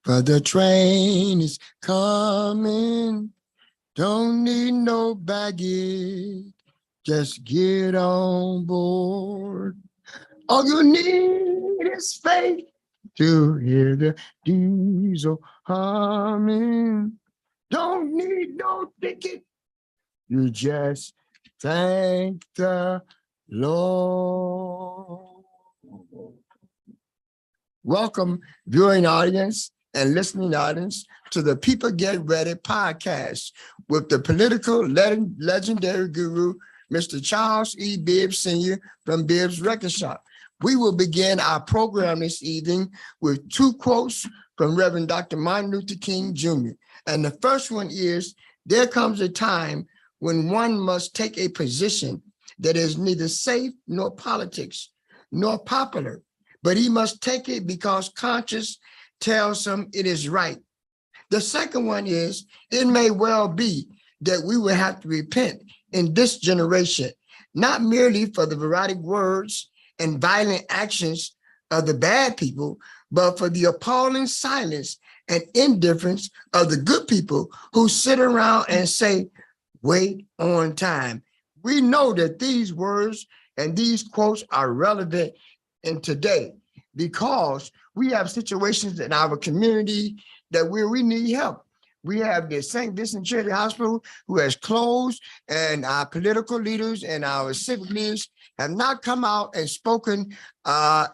For the train is coming. Don't need no baggage. Just get on board. All you need is faith to hear the diesel humming. Don't need no ticket. You just thank the Lord. Welcome, viewing audience and listening audience, to the People Get Ready podcast with the political legendary guru, Mr. Charles E. Bibb Sr. from Bibb's Record Shop. We will begin our program this evening with two quotes from Reverend Dr. Martin Luther King Jr. And the first one is, there comes a time when one must take a position that is neither safe nor politics nor popular, but he must take it because conscience tells him it is right. The second one is, it may well be that we will have to repent in this generation, not merely for the erratic words and violent actions of the bad people, but for the appalling silence and indifference of the good people who sit around and say, wait on time. We know that these words and these quotes are relevant in today because we have situations in our community that we need help. We have the St. Vincent Charity Hospital who has closed, and our political leaders and our civic leaders have not come out and spoken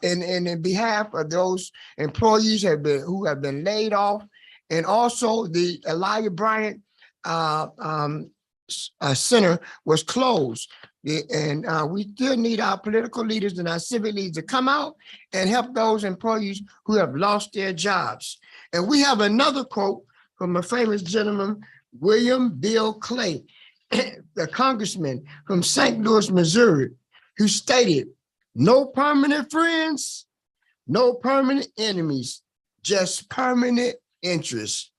in behalf of those employees who have been laid off, and also the Elijah Bryant center was closed. And we still need our political leaders and our civic leaders to come out and help those employees who have lost their jobs. And we have another quote from a famous gentleman, William Bill Clay, the congressman from St. Louis, Missouri, who stated, no permanent friends, no permanent enemies, just permanent interests.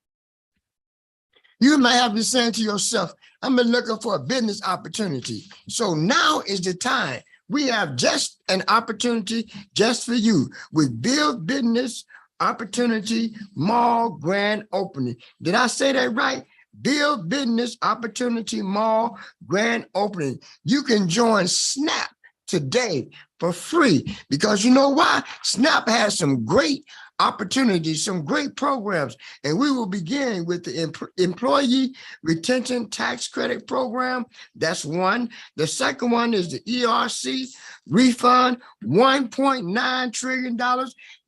You may have been saying to yourself, I've been looking for a business opportunity. So now is the time. We have just an opportunity just for you with Bibb Business Opportunity Mall Grand Opening. Did I say that right? Bibb Business Opportunity Mall Grand Opening. You can join SNAP today for free because you know why? SNAP has some great opportunities, some great programs, and we will begin with the Employee Retention Tax Credit Program. That's one. The second one is the ERC refund, $1.9 trillion.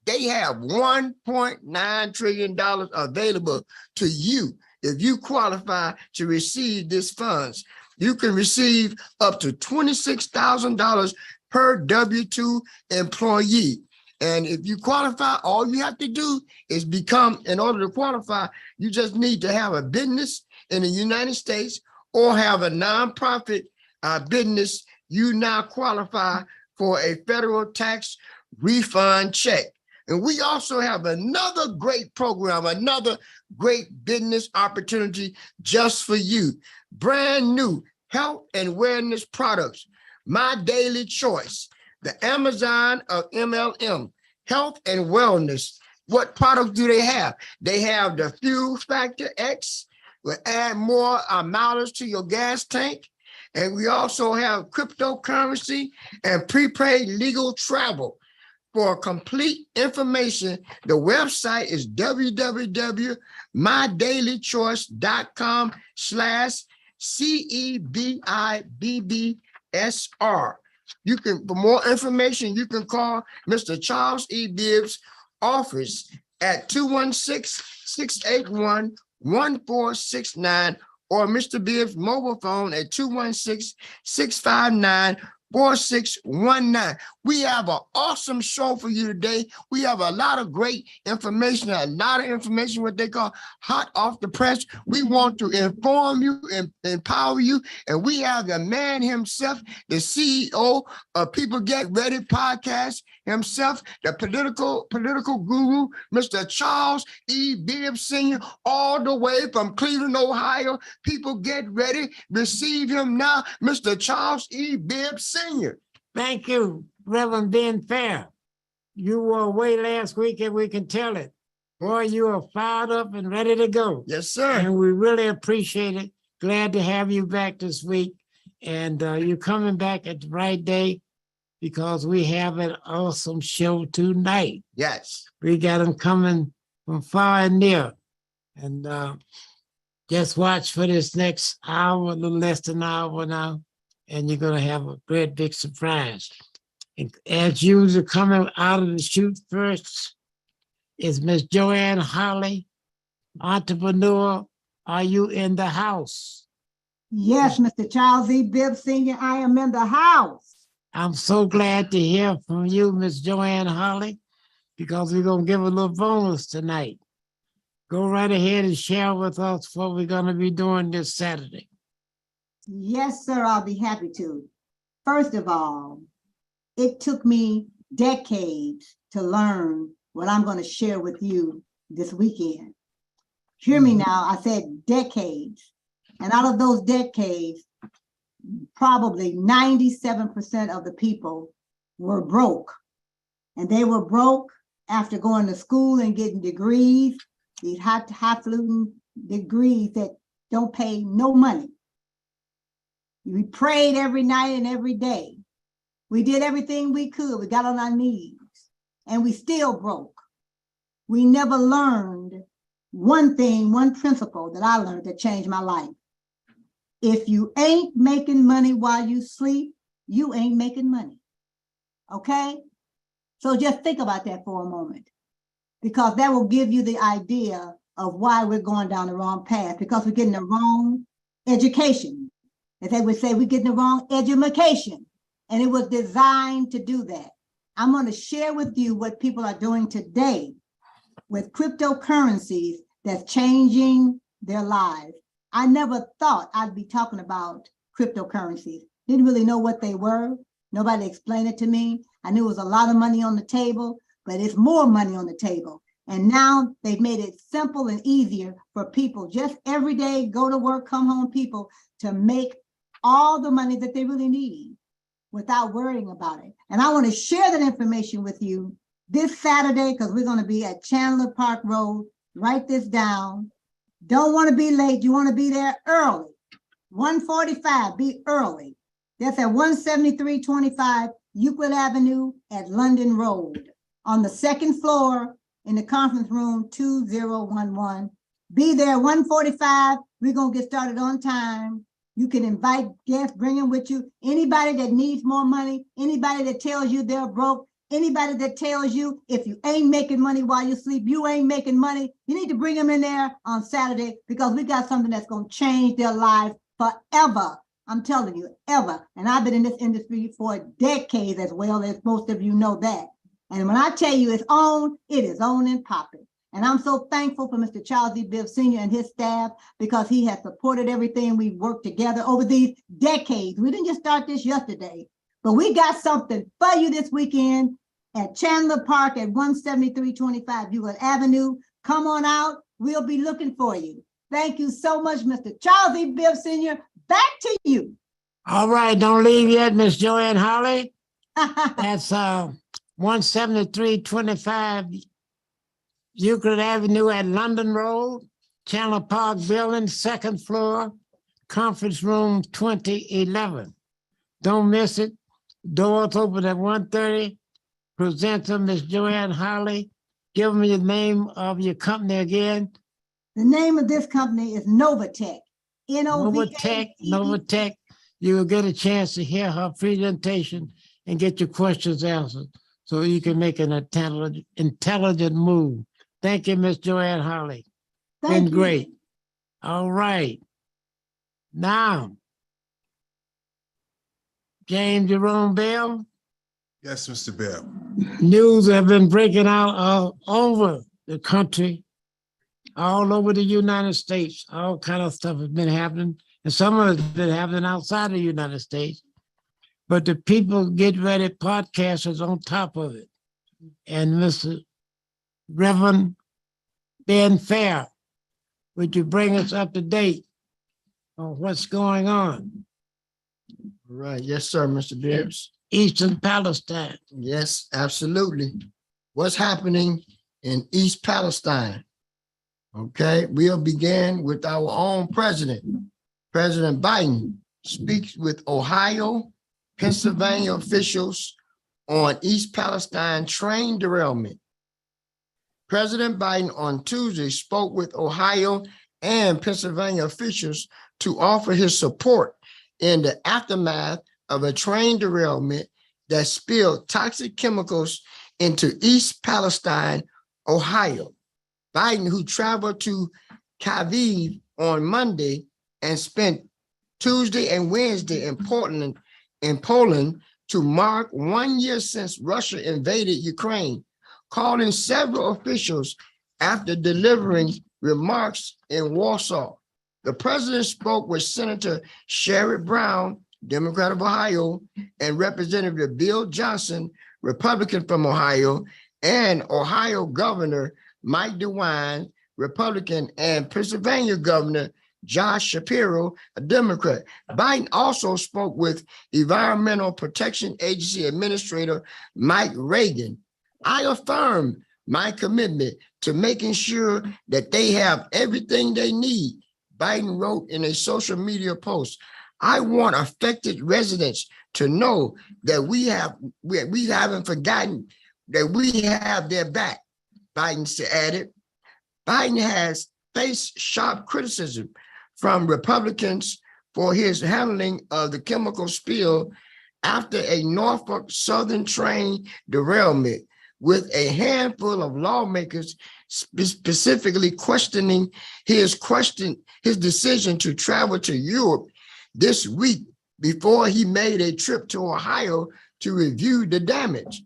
They have $1.9 trillion available to you if you qualify to receive these funds. You can receive up to $26,000 per W-2 employee. And if you qualify, all you have to do is in order to qualify, you just need to have a business in the United States or have a nonprofit business. You now qualify for a federal tax refund check. And we also have another great program, another great business opportunity just for you. Brand new health and wellness products, My Daily Choice, the Amazon of MLM, health and wellness. What products do they have? They have the Fuel Factor X, will add more mileage to your gas tank. And we also have cryptocurrency and prepaid legal travel. For complete information, the website is www.mydaillychoice.com/CEBIBBSR. For more information, you can call Mr. Charles E. Bibb's office at 216-681-1469 or Mr. Bibb's mobile phone at 216-659-4619. We have an awesome show for you today. We have a lot of great information, what they call hot off the press. We want to inform you and empower you. And we have the man himself, the CEO of People Get Ready podcast himself, the political guru, Mr. Charles E. Bibb Sr., all the way from Cleveland, Ohio. People get ready. Receive him now, Mr. Charles E. Bibb Sr. Thank you, Reverend Ben Fair. You were away last week and we can tell it. Boy, you are fired up and ready to go. Yes, sir. And we really appreciate it. Glad to have you back this week. And you're coming back at the right day because we have an awesome show tonight. Yes. We got them coming from far and near. And just watch for this next hour, a little less than an hour now, and you're going to have a great big surprise. And as usual, coming out of the chute first is Miss Joanne Holly, entrepreneur. Are you in the house? Yes, Mr. Charles E. Bibb Sr., I am in the house. I'm so glad to hear from you, Miss Joanne Holly, because we're going to give a little bonus tonight. Go right ahead and share with us what we're going to be doing this Saturday. Yes, sir, I'll be happy to. First of all, it took me decades to learn what I'm going to share with you this weekend. Hear me now, I said decades. And out of those decades, probably 97% of the people were broke. And they were broke after going to school and getting degrees, these highfalutin degrees that don't pay no money. We prayed every night and every day. We did everything we could. We got on our knees and we still broke. We never learned one thing, one principle that I learned that changed my life. If you ain't making money while you sleep, you ain't making money. Okay? So just think about that for a moment, because that will give you the idea of why we're going down the wrong path, because we're getting the wrong education. As they would say, we're getting the wrong education, and it was designed to do that. I'm going to share with you what people are doing today with cryptocurrencies that's changing their lives. I never thought I'd be talking about cryptocurrencies. Didn't really know what they were. Nobody explained it to me. I knew it was a lot of money on the table, but it's more money on the table. And now they've made it simple and easier for people, just every day, go to work, come home people, to make all the money that they really need without worrying about it. And I want to share that information with you this Saturday, because we're going to be at Chandler Park Road. Write this down. Don't want to be late. You want to be there early. 1:45, be early. That's at 17325 Euclid Avenue at London Road on the second floor in the conference room 2011. Be there 1:45. We're going to get started on time. You can invite guests, bring them with you. Anybody that needs more money, anybody that tells you they're broke, anybody that tells you if you ain't making money while you sleep, you ain't making money, you need to bring them in there on Saturday, because we got something that's going to change their lives forever. I'm telling you, ever. And I've been in this industry for decades, as well as most of you know that. And when I tell you it's on, it is on and popping. And I'm so thankful for Mr. Charles E. Bibb Sr. and his staff, because he has supported everything we've worked together over these decades. We didn't just start this yesterday, but we got something for you this weekend at Chandler Park at 17325 Euclid Avenue. Come on out. We'll be looking for you. Thank you so much, Mr. Charles E. Bibb Sr. Back to you. All right, don't leave yet, Miss Joanne Holly. That's 17325 Euclid Avenue at London Road, Chandler Park Building, second floor, conference room 2011. Don't miss it. Doors open at 1:30. Presenter, Miss Joanne Holly. Give me the name of your company again. The name of this company is Novatech. Novatech. You will get a chance to hear her presentation and get your questions answered so you can make an intelligent move. Thank you, Miss Joanne Holly. Been great. All right. Now, James Jerome Bell. Yes, Mr. Bibb. News have been breaking out all over the country, all over the United States. All kind of stuff has been happening, and some of it's been happening outside the United States. But the people get ready, podcasters on top of it. And Mr. Reverend Ben Fair, would you bring us up to date on what's going on? Right. Yes, sir, Mr. Bibbs. Eastern Palestine. Yes, absolutely. What's happening in East Palestine. Okay, we'll begin with our own president. President Biden speaks with Ohio, Pennsylvania officials on East Palestine train derailment. President Biden on Tuesday spoke with Ohio and Pennsylvania officials to offer his support in the aftermath of a train derailment that spilled toxic chemicals into East Palestine, Ohio. Biden, who traveled to Kyiv on Monday and spent Tuesday and Wednesday in Poland to mark 1 year since Russia invaded Ukraine, calling several officials after delivering remarks in Warsaw. The president spoke with Senator Sherrod Brown, Democrat of Ohio, and Representative Bill Johnson, Republican from Ohio, and Ohio Governor Mike DeWine, Republican, and Pennsylvania Governor Josh Shapiro, a Democrat. Biden also spoke with Environmental Protection Agency Administrator Mike Reagan. I affirm my commitment to making sure that they have everything they need, Biden wrote in a social media post. I want affected residents to know that we haven't forgotten that we have their back, Biden added. Biden has faced sharp criticism from Republicans for his handling of the chemical spill after a Norfolk Southern train derailment, with a handful of lawmakers specifically questioning his decision to travel to Europe this week before he made a trip to Ohio to review the damage.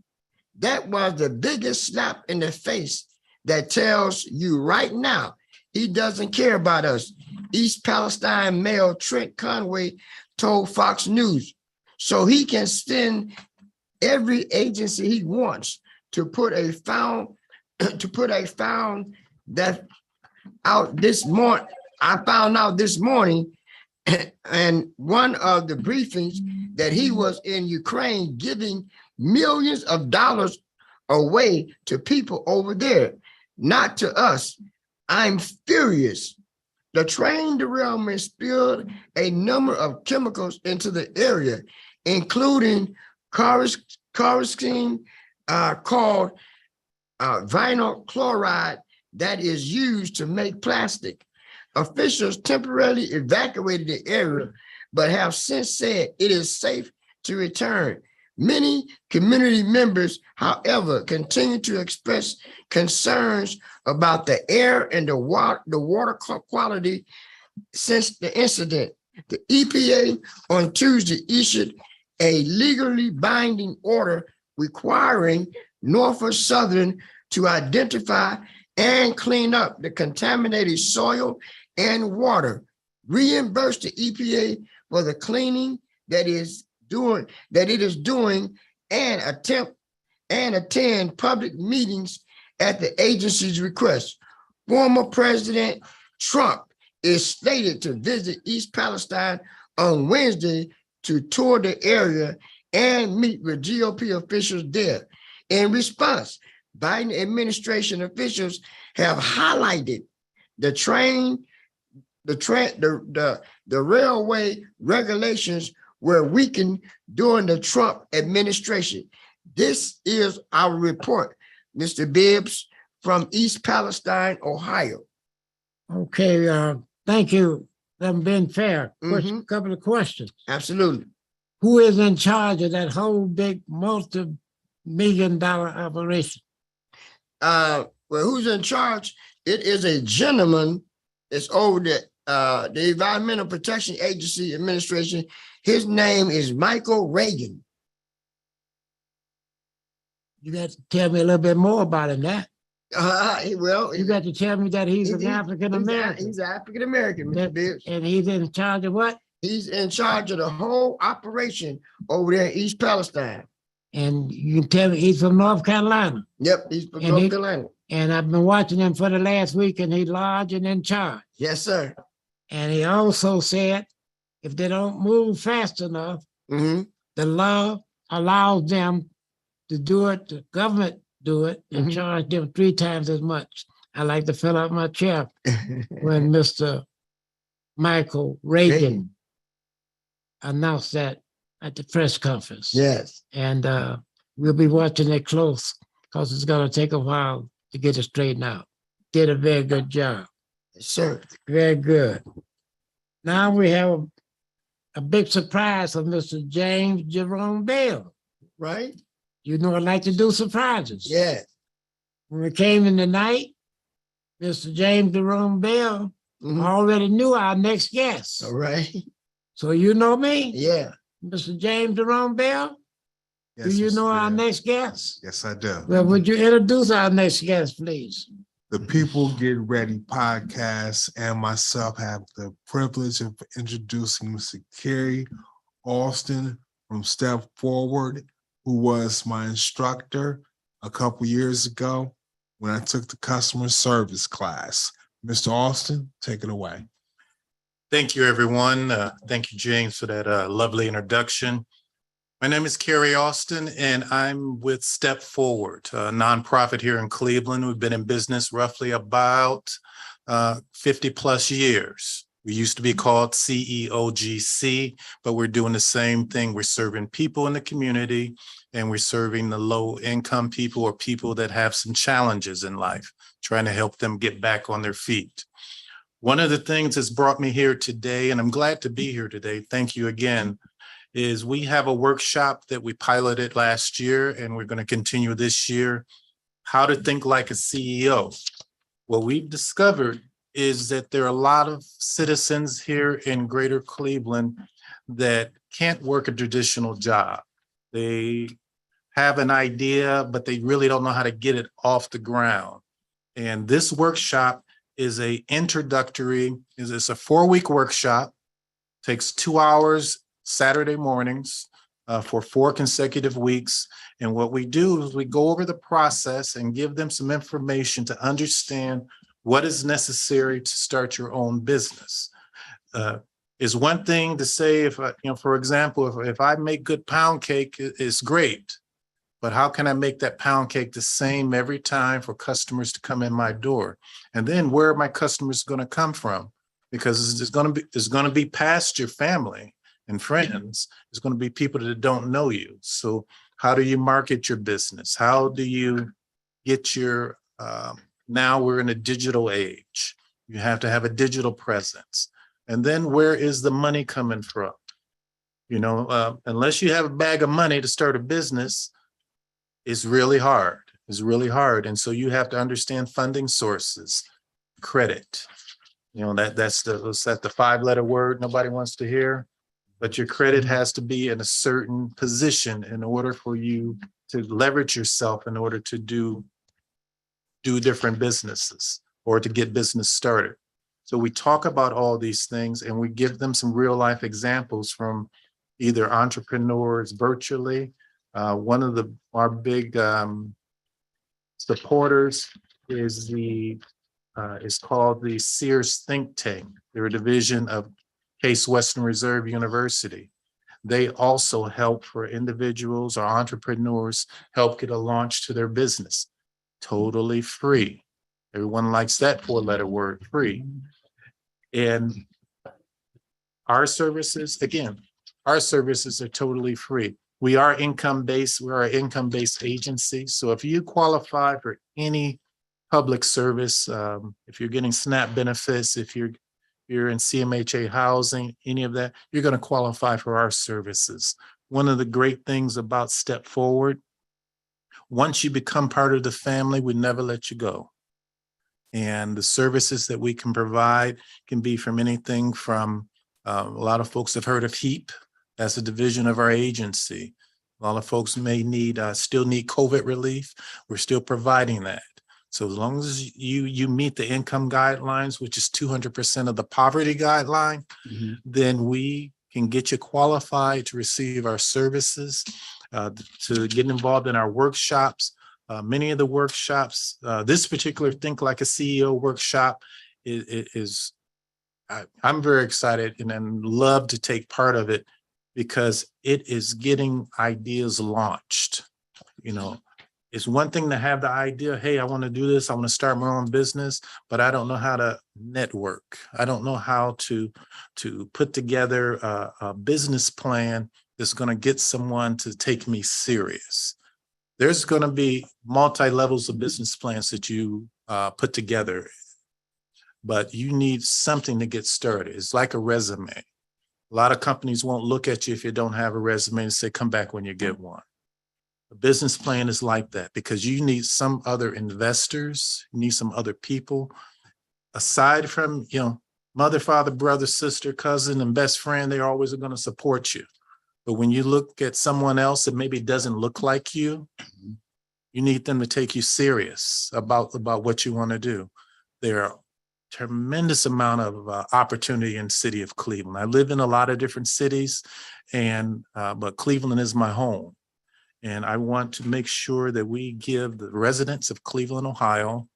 That was the biggest slap in the face that tells you right now he doesn't care about us, East Palestine Mayor Trent Conway told Fox News. So he can send every agency he wants to put a found that out this morning. I found out this morning and one of the briefings that he was in Ukraine giving millions of dollars away to people over there, not to us. I'm furious. The train derailment spilled a number of chemicals into the area, including kerosene called vinyl chloride that is used to make plastic. Officials temporarily evacuated the area, but have since said it is safe to return. Many community members, however, continue to express concerns about the air and the water quality since the incident. The EPA on Tuesday issued a legally binding order requiring Norfolk Southern to identify and clean up the contaminated soil and water, reimburse the EPA for the cleaning that it is doing, and attend public meetings at the agency's request. Former President Trump is slated to visit East Palestine on Wednesday to tour the area and meet with GOP officials there. In response, Biden administration officials have highlighted the railway regulations were weakened during the Trump administration. This is our report, Mr. Bibbs, from East Palestine, Ohio. Okay, thank you. Them being fair. Couple of questions. Absolutely. Who is in charge of that whole big multi-million-dollar operation? Well, who's in charge? It is a gentleman that's over the Environmental Protection Agency administration. His name is Michael Reagan. You got to tell me a little bit more about him, that. Well, you got to tell me that he's an African-American. He's African-American, Mr. Bibbs. And he's in charge of what? He's in charge of the whole operation over there in East Palestine. And you can tell me he's from North Carolina. Yep, he's from North Carolina. And I've been watching him for the last week, and he's large and in charge. Yes, sir. And he also said, if they don't move fast enough, the law allows them to do it, the government do it and Mhm. charge them 3 times as much. I like to fill out my chair when Mr. Michael Reagan announced that at the press conference. Yes, And we'll be watching it close because it's going to take a while to get it straightened out. Did a very good job. sir. Very good. Now we have a big surprise from Mr. James Jerome Bell. Right? You know, I like to do surprises. Yes. When we came in the night, Mr. James Jerome Bell Mhm. already knew our next guest. All right. So you know me, Yeah. Mr. James Jerome Bell? Yes, Do you Mr. know our Bibb. next guest? Yes, I do. Well, would you introduce our next guest, please? The People Get Ready podcast and myself have the privilege of introducing Mr. Kerry Austin from Step Forward, who was my instructor a couple years ago when I took the customer service class. Mr. Austin, take it away. Thank you, everyone. Thank you, James, for that lovely introduction. My name is Kerry Austin, and I'm with Step Forward, a nonprofit here in Cleveland. We've been in business roughly about 50 plus years. We used to be called CEOGC, but we're doing the same thing. We're serving people in the community, and we're serving the low-income people or people that have some challenges in life, trying to help them get back on their feet. One of the things that's brought me here today, and I'm glad to be here today, thank you again, is we have a workshop that we piloted last year, and we're going to continue this year, how to think like a CEO. What we've discovered is that there are a lot of citizens here in Greater Cleveland that can't work a traditional job. They have an idea, but they really don't know how to get it off the ground. And this workshop is a introductory, it's a 4-week workshop, takes 2 hours Saturday mornings for 4 consecutive weeks. And what we do is we go over the process and give them some information to understand what is necessary to start your own business. Is one thing to say, if I, for example, if I make good pound cake, it's great. But how can I make that pound cake the same every time for customers to come in my door? And then where are my customers going to come from? Because it's going to be past your family and friends. It's going to be people that don't know you. So how do you market your business? How do you get your, now we're in a digital age. You have to have a digital presence. And then where is the money coming from? Unless you have a bag of money to start a business, it's really hard. It's really hard. And so you have to understand funding sources, credit. That's the 5-letter word nobody wants to hear. But your credit has to be in a certain position in order for you to leverage yourself in order to do different businesses or to get business started. So we talk about all these things and we give them some real life examples from either entrepreneurs virtually. One of our big supporters is called the Sears Think Tank. They're a division of Case Western Reserve University. They also help for individuals or entrepreneurs help get a launch to their business. Totally free. Everyone likes that 4-letter word, free. And our services are totally free. We are income-based. We're an income-based agency. So if you qualify for any public service, if you're getting SNAP benefits, if you're in CMHA housing, any of that, you're going to qualify for our services. One of the great things about Step Forward, once you become part of the family, we never let you go. And the services that we can provide can be from anything from, a lot of folks have heard of HEAP. That's a division of our agency. A lot of folks may still need COVID relief. We're still providing that. So as long as you meet the income guidelines, which is 200% of the poverty guideline, then we can get you qualified to receive our services, to get involved in our workshops. Many of the workshops, this particular Think Like a CEO workshop I'm very excited and love to take part of it because it is getting ideas launched. It's one thing to have the idea, hey, I want to do this, I want to start my own business, but I don't know how to network. I don't know how to put together a business plan that's going to get someone to take me serious. There's going to be multi-levels of business plans that you put together, but you need something to get started. It's like a resume. A lot of companies won't look at you if you don't have a resume and say, come back when you get one. A business plan is like that because you need some other investors, you need some other people. Aside from, mother, father, brother, sister, cousin, and best friend, they're always going to support you. But when you look at someone else that maybe doesn't look like you need them to take you serious about what you want to do. There are tremendous amount of opportunity in the city of Cleveland. I live in a lot of different cities, but Cleveland is my home. And I want to make sure that we give the residents of Cleveland, Ohio,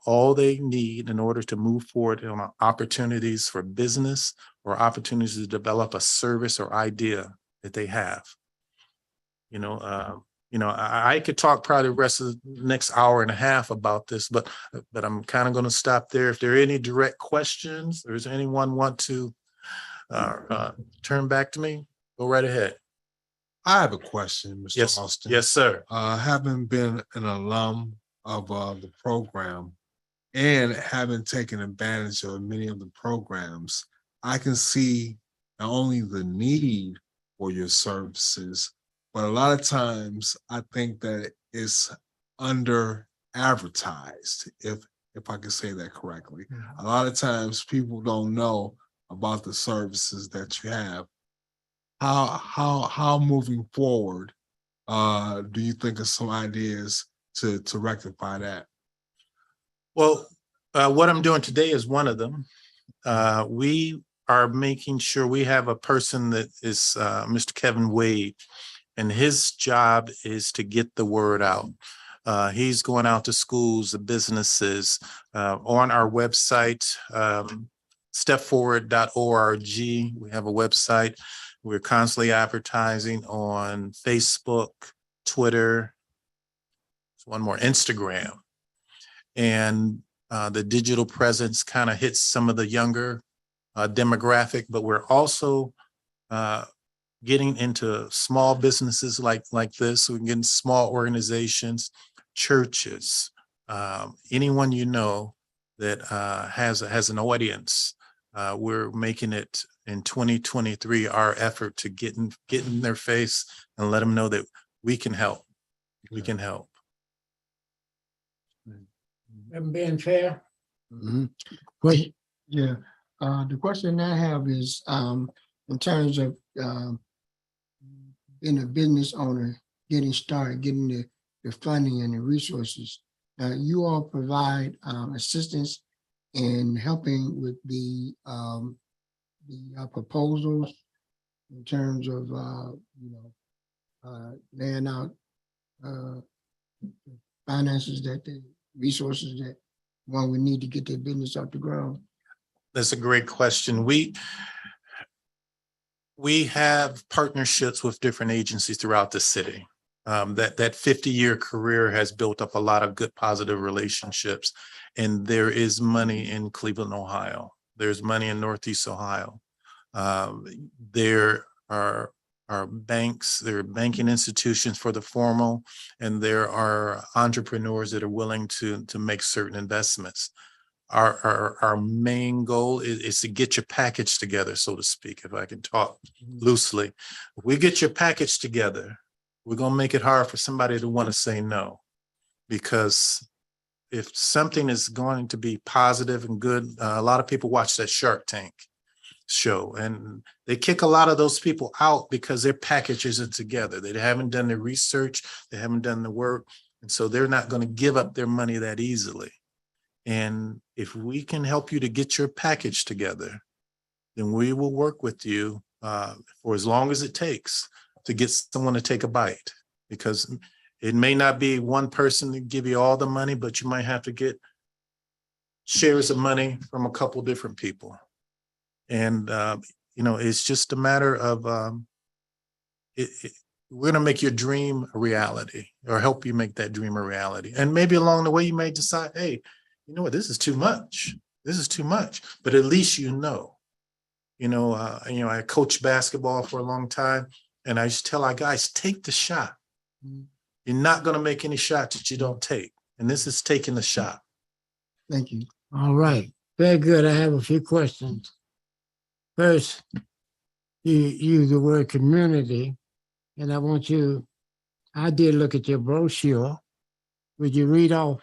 all they need in order to move forward on opportunities for business or opportunities to develop a service or idea that they have. I could talk probably the rest of the next hour and a half about this, but I'm kind of going to stop there. If there are any direct questions, or does anyone want to turn back to me, go right ahead. I have a question, Mr. Yes, Austin. yes, sir. Having been an alum of the program and having taken advantage of many of the programs, I can see not only the need for your services, but a lot of times I think that it's under advertised, if I can say that correctly. A lot of times people don't know about the services that you have. How moving forward do you think of some ideas to rectify that? Well, what I'm doing today is one of them. We are making sure we have a person that is Mr. Kevin Wade, and his job is to get the word out. He's going out to schools, the businesses, on our website, stepforward.org. We have a website. We're constantly advertising on Facebook, Twitter, one more, Instagram. And the digital presence kind of hits some of the younger demographic, but we're also getting into small businesses like this. We're getting small organizations, churches, anyone that has an audience. We're making it in 2023 our effort to get in their face and let them know that we can help. We can help. I'm being fair. Question. Yeah. The question I have is in terms of being a business owner, getting started, getting the funding and the resources. You all provide assistance in helping with the proposals in terms of laying out finances, that the resources that one would need to get their business off the ground. That's a great question. We have partnerships with different agencies throughout the city. That 50-year career has built up a lot of good, positive relationships. And there is money in Cleveland, Ohio. There's money in Northeast Ohio. There are banks, there are banking institutions for the formal, and there are entrepreneurs that are willing to make certain investments. Our main goal is to get your package together, so to speak, if I can talk loosely. If we get your package together, we're going to make it hard for somebody to want to say no. Because if something is going to be positive and good, a lot of people watch that Shark Tank show, and they kick a lot of those people out because their package isn't together. They haven't done the research, they haven't done the work, and so they're not going to give up their money that easily. And if we can help you to get your package together, then we will work with you for as long as it takes to get someone to take a bite, because it may not be one person to give you all the money, but you might have to get shares of money from a couple different people. And, it's just a matter of we're gonna make your dream a reality, or help you make that dream a reality. And maybe along the way, you may decide, hey, you know what, this is too much. This is too much. But at least you know. I coached basketball for a long time, and I used to tell our guys, take the shot. You're not gonna make any shots that you don't take. And this is taking the shot. Thank you. All right, very good. I have a few questions. First, you use the word community, and I did look at your brochure. Would you read off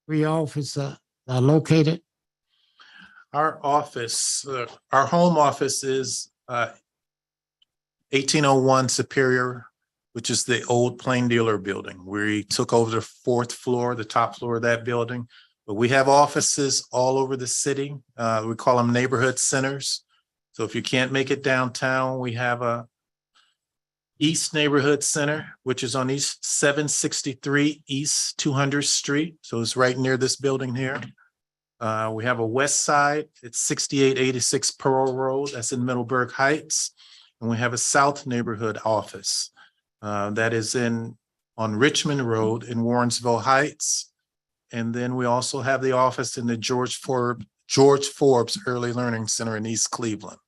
where your office are located? Our office, our home office is 1801 Superior, which is the old Plain Dealer building. We took over the 4th floor, the top floor of that building. But we have offices all over the city. We call them neighborhood centers. So if you can't make it downtown, we have a East Neighborhood Center, which is on East 763 East 200th Street. So it's right near this building here. We have a West Side, it's 6886 Pearl Road, that's in Middleburg Heights. And we have a South Neighborhood office that is on Richmond Road in Warrensville Heights. And then we also have the office in the George Forbes Early Learning Center in East Cleveland.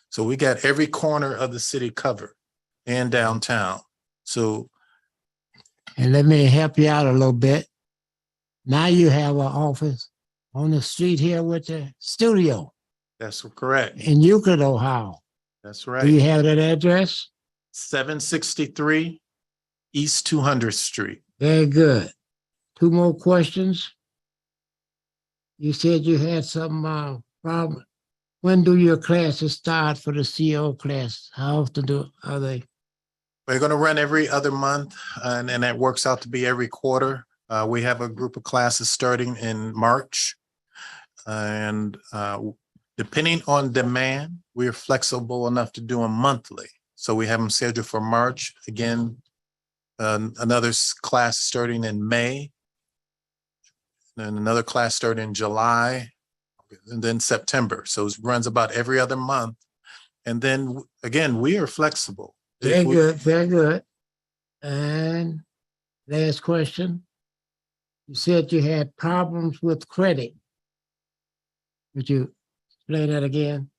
So we got every corner of the city covered and downtown. So. And let me help you out a little bit. Now you have an office on the street here with the studio. That's correct. In Euclid, Ohio. That's right. Do you have that address? 763 East 200th Street. Very good. 2 more questions. You said you had some problem. When do your classes start for the CO class? How often are they? We're going to run every other month, and that works out to be every quarter. We have a group of classes starting in March. And depending on demand, we're flexible enough to do them monthly. So we have them scheduled for March. Again, another class starting in May. Then another class starting in July, and then September. So it runs about every other month. And then again, we are flexible. Very good, very good. And last question. You said you had problems with credit. Would you explain that again?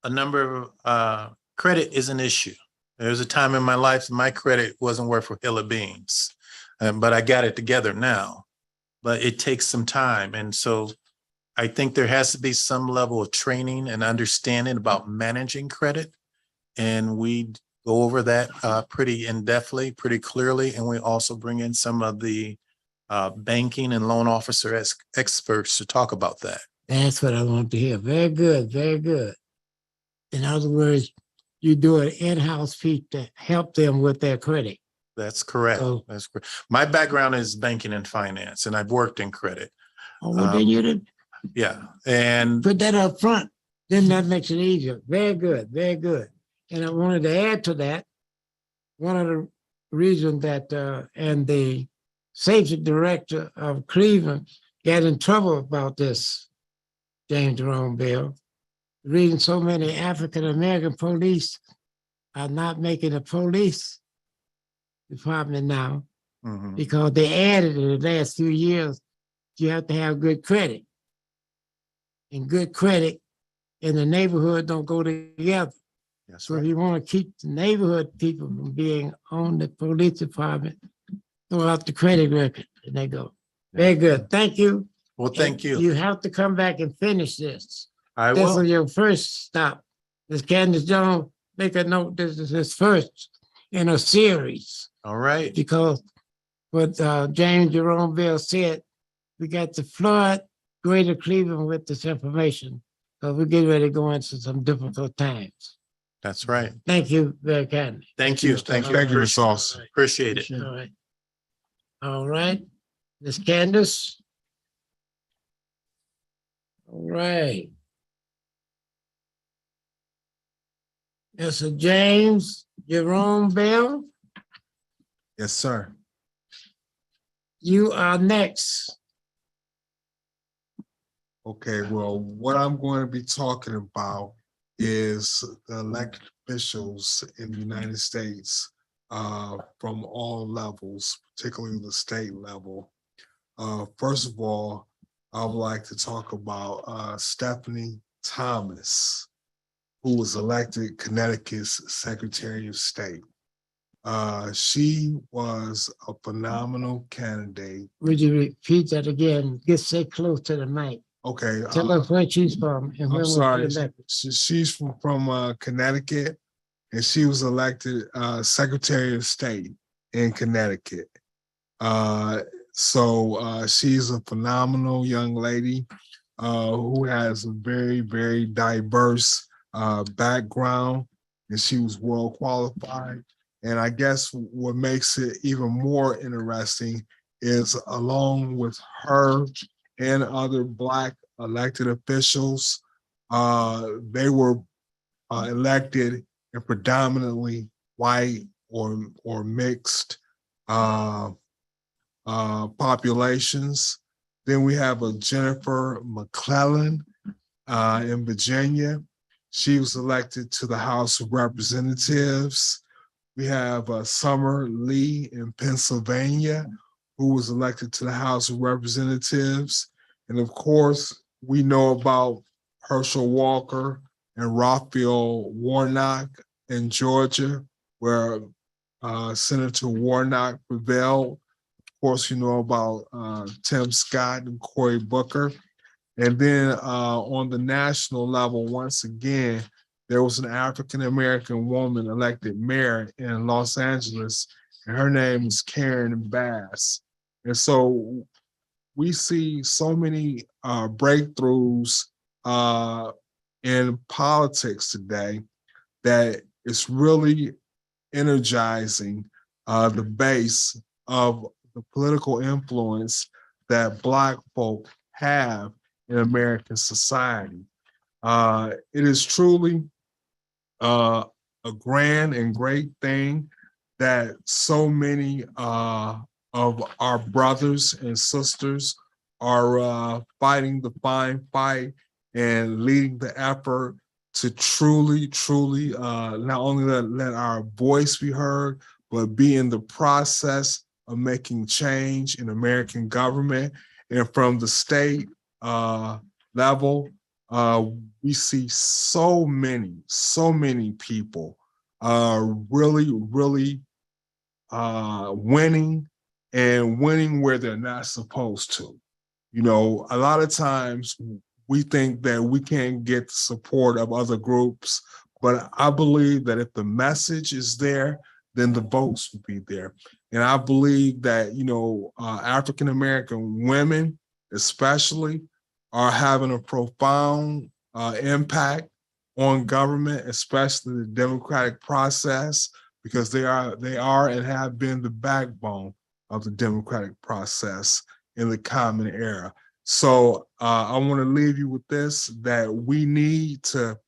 A number of credit is an issue. There was a time in my life my credit wasn't worth a hill of beans, but I got it together now. But it takes some time. And so I think there has to be some level of training and understanding about managing credit. And we go over that pretty in-depthly, pretty clearly. And we also bring in some of the banking and loan officer experts to talk about that. That's what I want to hear. Very good, very good. In other words, you do an in-house piece to help them with their credit. That's correct. So, That's correct. My background is banking and finance, and I've worked in credit. well, then you did Yeah, and put that up front. Then that makes it easier. Very good, very good. And I wanted to add to that, one of the reasons that and the safety director of Cleveland got in trouble about this, James Jerome Bibb. The reason so many African-American police are not making the police department now, because they added in the last few years, you have to have good credit. And good credit in the neighborhood don't go together. That's So right. if you want to keep the neighborhood people from being on the police department, throw out the credit record and they go. Very good. Thank you. Well, thank you. You have to come back and finish this. I This will. is your first stop. Ms. Candace Jones, make a note, this is his first in a series, All right. because what James Jerome Bibb said, we got to flood Greater Cleveland with this information, because we're getting ready to go into some difficult times. That's right. Thank you very kindly. Thank you. Thank you. Thank you, Ms. Austin. Appreciate it. All right. All right, Ms. Candace. All right. Mr. James Jerome Bibb, Yes, sir. you are next. Okay, well, what I'm going to be talking about is the elected officials in the United States from all levels, particularly the state level. First of all, I would like to talk about Stephanie Thomas, who was elected Connecticut's Secretary of State. She was a phenomenal candidate. Would you repeat that again? Get say close to the mic. Okay. Tell us where she's from and when I'm was sorry. she elected. She's from Connecticut, and she was elected Secretary of State in Connecticut. So she's a phenomenal young lady who has a very, very diverse background, and she was well qualified. And I guess what makes it even more interesting is along with her and other Black elected officials, they were elected in predominantly white or mixed populations. Then we have a Jennifer McClellan in Virginia. She was elected to the House of Representatives. We have Summer Lee in Pennsylvania, who was elected to the House of Representatives. And of course, we know about Herschel Walker and Raphael Warnock in Georgia, where Senator Warnock prevailed. Of course, you know about Tim Scott and Cory Booker. And then on the national level, once again, there was an African-American woman elected mayor in Los Angeles, and her name is Karen Bass. And so we see so many breakthroughs in politics today that it's really energizing the base of the political influence that Black folk have in American society. It is truly a grand and great thing that so many of our brothers and sisters are fighting the fine fight and leading the effort to truly not only let our voice be heard, but be in the process of making change in American government. And from the state level, we see so many people really winning and winning where they're not supposed to. You know, a lot of times we think that we can't get the support of other groups, but I believe that if the message is there, then the votes will be there. And I believe that, you know, African-American women especially are having a profound impact on government, especially the democratic process, because they are and have been the backbone of the democratic process in the common era. So I want to leave you with this, that we need to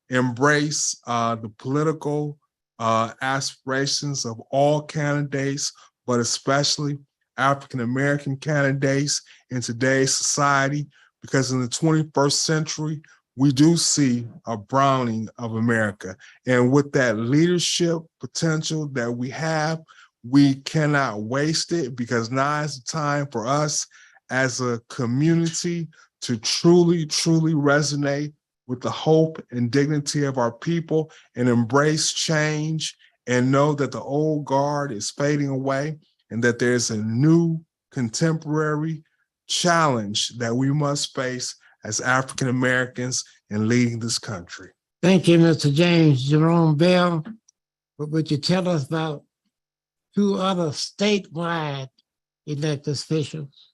embrace the political aspirations of all candidates, but especially African-American candidates in today's society, because in the 21st century, we do see a browning of America. And with that leadership potential that we have, we cannot waste it, because now is the time for us as a community to truly resonate with the hope and dignity of our people and embrace change and know that the old guard is fading away and that there's a new contemporary challenge that we must face as African Americans in leading this country. Thank you, Mr. James Jerome Bell. What would you tell us about two other statewide elected officials,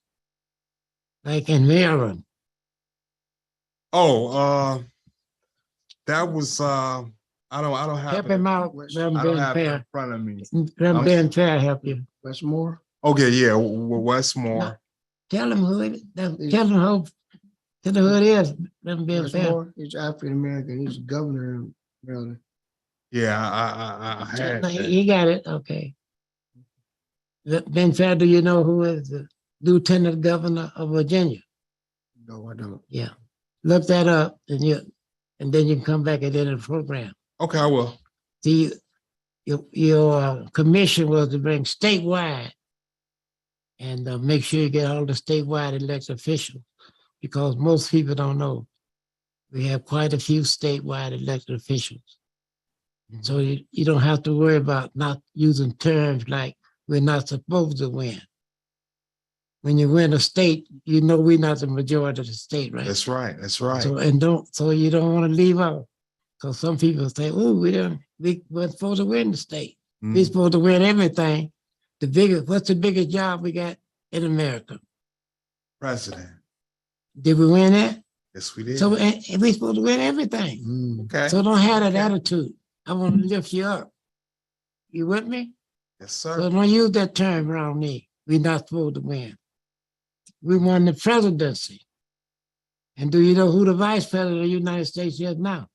like in Maryland? Oh, that was I don't have Help it. him out. I don't Ben have it in Fair. front of me. Let Ben Fair help you. Westmore. Okay, yeah, Westmore. Tell him who it is. Tell him who it is. Let Ben Fair. Westmore. He's African American. He's governor in Maryland. Yeah, I had that. He got it. Okay. Ben Fair, do you know who is the Lieutenant Governor of Virginia? No, I don't. Yeah. Look that up and then you can come back at the end of the program. Okay, I will. See, your commission was to bring statewide and make sure you get all the statewide elected officials, because most people don't know. We have quite a few statewide elected officials. So you don't have to worry about not using terms like we're not supposed to win. When you win a state, you know we're not the majority of the state, right? That's right. That's right. So you don't want to leave out. Because some people say, oh, we're supposed to win the state. We're supposed to win everything. What's the biggest job we got in America? President. Did we win that? Yes, we did. So we're supposed to win everything. Okay. So don't have that attitude. I want to lift you up. You with me? Yes, So sir. don't use that term around me. We're not supposed to win. We won the presidency. And do you know who the vice president of the United States is now?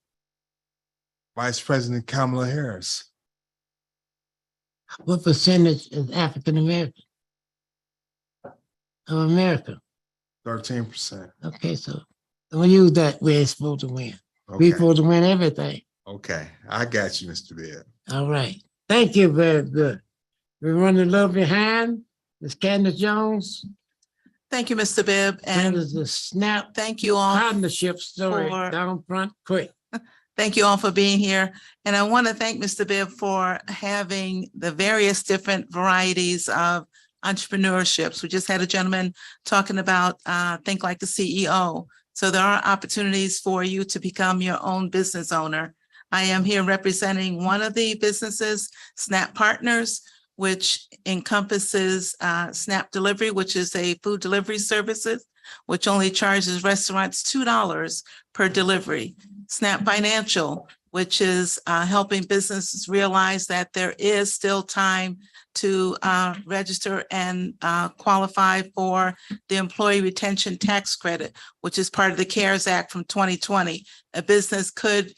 Vice President Kamala Harris. What percentage is African American of America? 13%. Okay, so don't use that. We're supposed to win. Okay. We're supposed to win everything. Okay. I got you, Mr. Bibb. All right. Thank you. Very good. We're running a little behind. Ms. Candace Jones. Thank you, Mr. Bibb, And and is the SNAP thank you all. partnership story for- down front quick. Thank you all for being here. And I want to thank Mr. Bibb for having the various different varieties of entrepreneurships. We just had a gentleman talking about think like the CEO. So there are opportunities for you to become your own business owner. I am here representing one of the businesses, Snap Partners, which encompasses Snap Delivery, which is a food delivery services, which only charges restaurants $2 per delivery. Snap Financial, which is helping businesses realize that there is still time to register and qualify for the Employee Retention Tax Credit, which is part of the CARES Act from 2020. A business could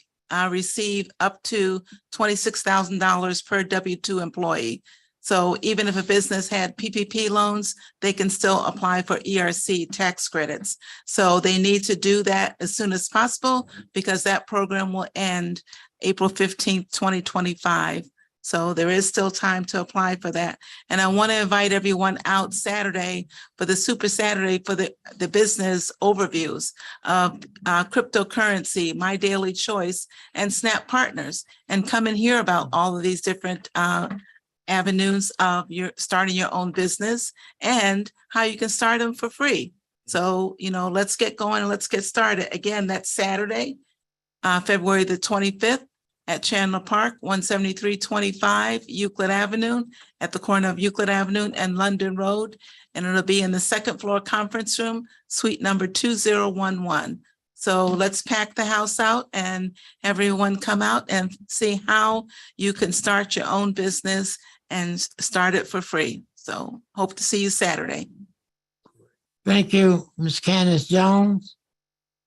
receive up to $26,000 per W-2 employee. So even if a business had PPP loans, they can still apply for ERC tax credits. So they need to do that as soon as possible because that program will end April 15th, 2025. So there is still time to apply for that. And I want to invite everyone out Saturday for the Super Saturday for the business overviews of cryptocurrency, My Daily Choice, and Snap Partners, and come and hear about all of these different avenues of starting your own business and how you can start them for free. So, let's get going and let's get started. Again, that's Saturday, February the 25th at Chandler Park, 17325 Euclid Avenue, at the corner of Euclid Avenue and London Road. And it'll be in the second floor conference room, suite number 2011. So let's pack the house out and everyone come out and see how you can start your own business and start it for free. So hope to see you Saturday. Thank you, Ms. Candace Jones.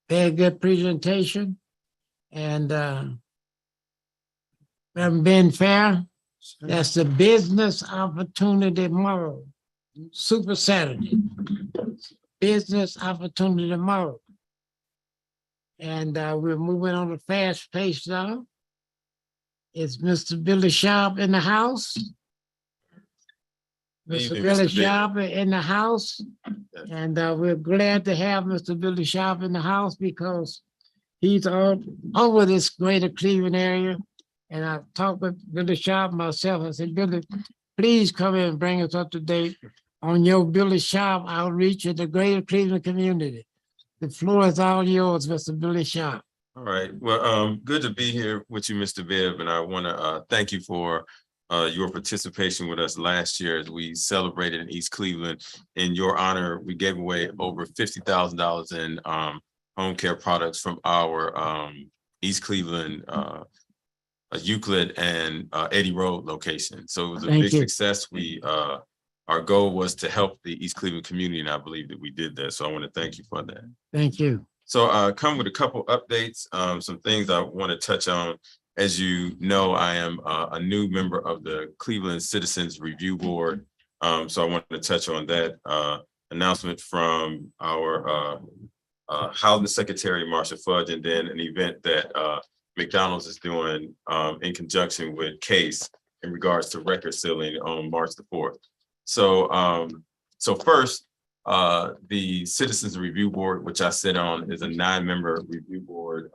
Very good presentation. And Reverend Ben Fair, that's the business opportunity tomorrow. Super Saturday. Business opportunity tomorrow. And we're moving on a fast pace now. Is Mr. Billy Sharp in the house? Mr. Billy Sharp in the house. And we're glad to have Mr. Billy Sharp in the house because he's all over this greater Cleveland area. And I talked with Billy Sharp myself. I said, Billy, please come in and bring us up to date on your Billy Sharp outreach in the greater Cleveland community. The floor is all yours, Mr. Billy Sharp. All right. Well, good to be here with you, Mr. Bibb, and I want to thank you for your participation with us last year as we celebrated in East Cleveland. In your honor, we gave away over $50,000 in home care products from our East Cleveland, Euclid and Eddy Road location. So it was a big success. Our goal was to help the East Cleveland community, and I believe that we did that. So I want to thank you for that. Thank you. So I come with a couple updates, some things I want to touch on. As you know, I am a new member of the Cleveland Citizens Review Board. So I wanted to touch on that announcement from our Housing Secretary, Marsha Fudge, and then an event that McDonald's is doing in conjunction with CASE in regards to record sealing on March the 4th. So, so first, the Citizens Review Board, which I sit on, is a 9-member review board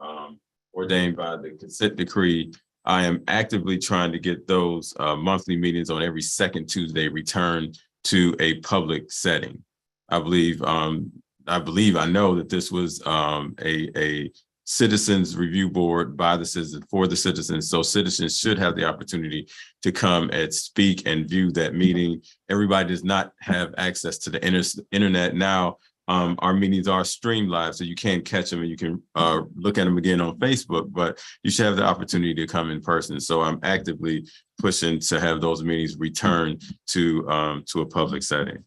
ordained by the consent decree. I am actively trying to get those monthly meetings on every second Tuesday returned to a public setting. I know that this was a citizens review board by the citizens for the citizens. So citizens should have the opportunity to come and speak and view that meeting. Everybody does not have access to the internet now. Our meetings are streamed live, so you can catch them and you can look at them again on Facebook, but you should have the opportunity to come in person. So I'm actively pushing to have those meetings return to a public setting.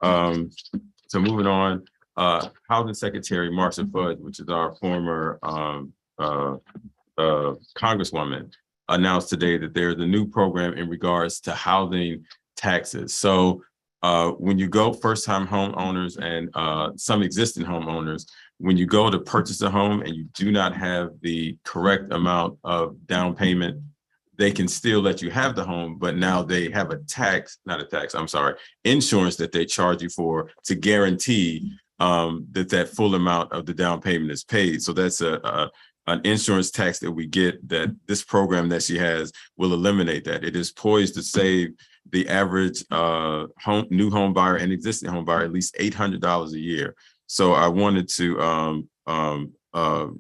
So moving on, Housing Secretary Marcia Fudge, which is our former Congresswoman, announced today that there's a new program in regards to housing taxes. So when you go first-time homeowners and some existing homeowners, when you go to purchase a home and you do not have the correct amount of down payment, they can still let you have the home, but now they have insurance that they charge you for to guarantee that full amount of the down payment is paid. So that's an insurance tax that we get, that this program that she has will eliminate that. It is poised to save the average new home buyer and existing home buyer at least $800 a year. So I wanted to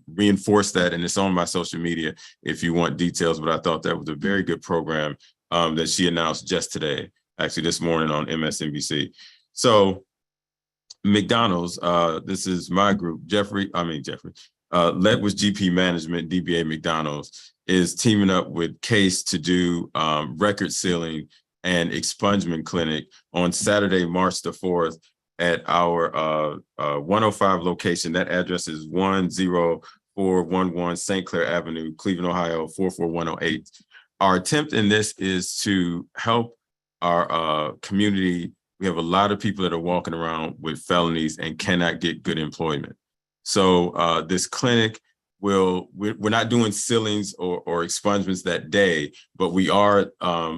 reinforce that, and it's on my social media if you want details, but I thought that was a very good program that she announced just today, actually this morning on MSNBC. So McDonald's, this is my group, Ledwidge GP Management, DBA McDonald's, is teaming up with Case to do record sealing and expungement clinic on Saturday, March the 4th at our 105 location. That address is 10411 St. Clair Avenue, Cleveland, Ohio, 44108. Our attempt in this is to help our community. We have a lot of people that are walking around with felonies and cannot get good employment. So this clinic we're not doing sealings or expungements that day, but we are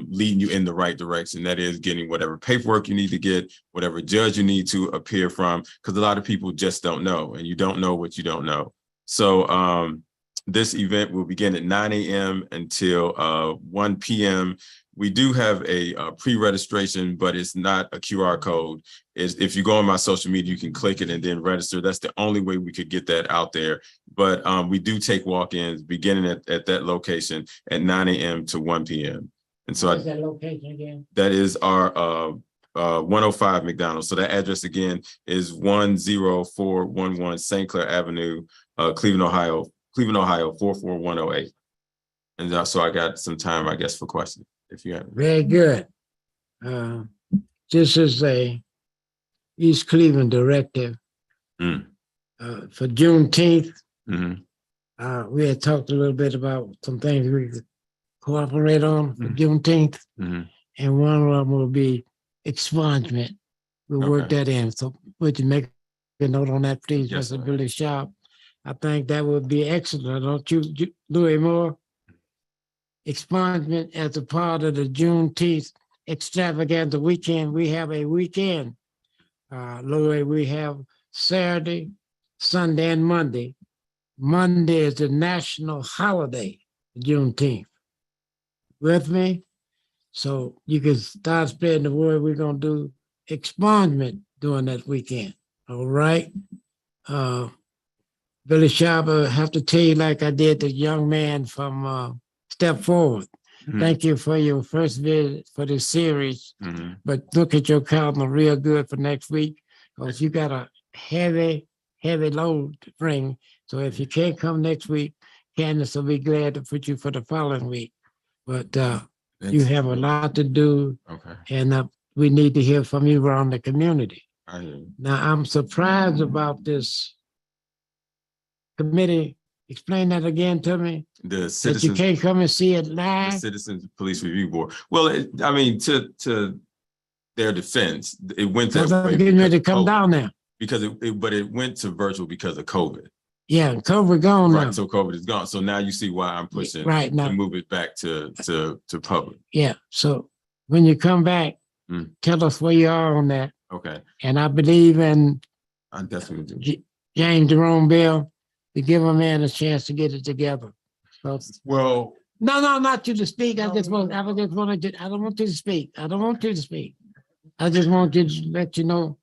leading you in the right direction. That is getting whatever paperwork you need to get, whatever judge you need to appear from, because a lot of people just don't know, and you don't know what you don't know. So this event will begin at 9 a.m. until 1 p.m. We do have a pre-registration, but it's not a QR code. If you go on my social media, you can click it and then register. That's the only way we could get that out there. But we do take walk-ins beginning at that location at 9 a.m. to 1 p.m. And so What's that location again? That is our 105 McDonald's. So that address again is 10411 St. Clair Avenue, Cleveland, Ohio, 44108. And so I got some time, I guess, for questions, if you have. Very good. This is a East Cleveland directive for Juneteenth. We had talked a little bit about some things we could cooperate on for Juneteenth, and one of them will be expungement. We'll work that in. So would you make a note on that, please, Yes, Mr. Billy Sharp? I think that would be excellent, don't you, Louis Moore? Expungement as a part of the Juneteenth extravaganza weekend. We have a weekend, Louis. We have Saturday, Sunday, and Monday. Monday is the national holiday, Juneteenth. With me? So you can start spreading the word. We're going to do expungement during that weekend. All right? Billy Sharp, I have to tell you, like I did the young man from Step Forward. Thank you for your first visit for this series. But look at your calendar real good for next week, because you got a heavy load to bring. So if you can't come next week, Candace will be glad to put you for the following week. But you have a lot to do, and we need to hear from you around the community. Now, I'm surprised about this committee. Explain that again to me. The That citizens, you can't come and see it live. the Citizens Police Review Board. Well, I mean, to their defense, it went that Because I'm way getting ready to come because of down COVID. there. Because but it went to virtual because of COVID. Yeah, COVID gone now. Right, so COVID is gone. So now you see why I'm pushing Right to now, move it back to public. yeah. So when you come back, Mm. tell us where you are on that. Okay, And I believe in I definitely do. James Jerome Bell to give a man a chance to get it together. So, Well, no, not you to speak. I just want you I don't want you to speak. I don't want you to speak. I just want you to let you know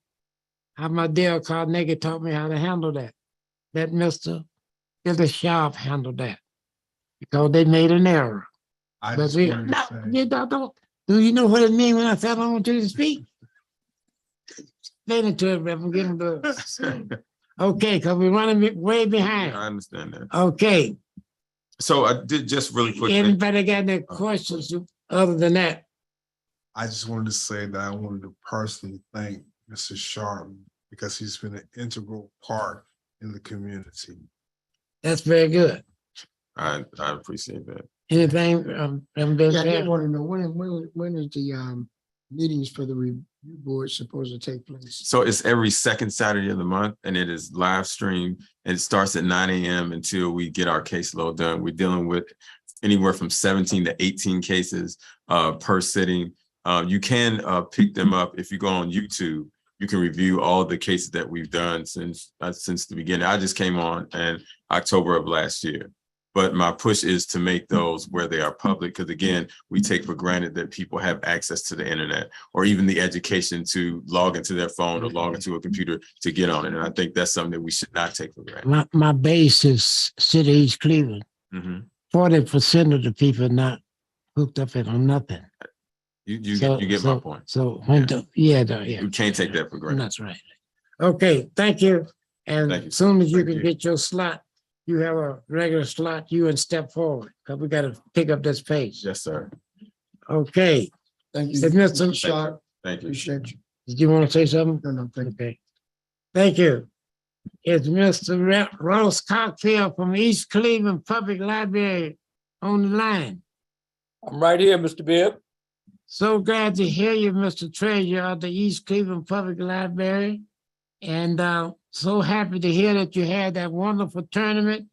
how my dear Carnegie taught me how to handle that. That Mr. Billy Sharp handled that because they made an error. I But just we, wanted no, to say, you don't. Do you know what it means when I said I don't want you to speak? Explain it to him, Reverend. Give him the. Okay, because we're running way behind. I understand that. Okay. So I did just really quickly. Anybody got any questions other than that? I just wanted to say that I wanted to personally thank Mr. Sharp because he's been an integral part in the community. That's very good. I appreciate that. Anything, Yeah, I did want to know when is the meetings for the review board supposed to take place? So it's every second Saturday of the month, and it is live stream, and it starts at 9 a.m. until we get our caseload done. We're dealing with anywhere from 17 to 18 cases per sitting. You can pick them up if you go on YouTube. You can review all the cases that we've done since the beginning. I just came on in October of last year. But my push is to make those where they are public, because again, we take for granted that people have access to the internet or even the education to log into their phone or log into a computer to get on it. And I think that's something that we should not take for granted. My base is City East Cleveland. 40% of the people not hooked up on nothing. You get my point. So when You can't take that for granted. That's right. Okay, thank you. And Thank you, as soon as you Thank can you. get your slot, you have a regular slot, you and step forward, because we got to pick up this pace. Yes, sir. Okay, Thank you, Is Mr. Mr. Sharp. Thank you. Appreciate you. did you want to say something? No, thank you. Okay. Thank you. It's Mr. Ross Cockfield from East Cleveland Public Library on the line. I'm right here, Mr. Bibb. So glad to hear you, Mr. Treasurer of the East Cleveland Public Library. And so happy to hear that you had that wonderful tournament,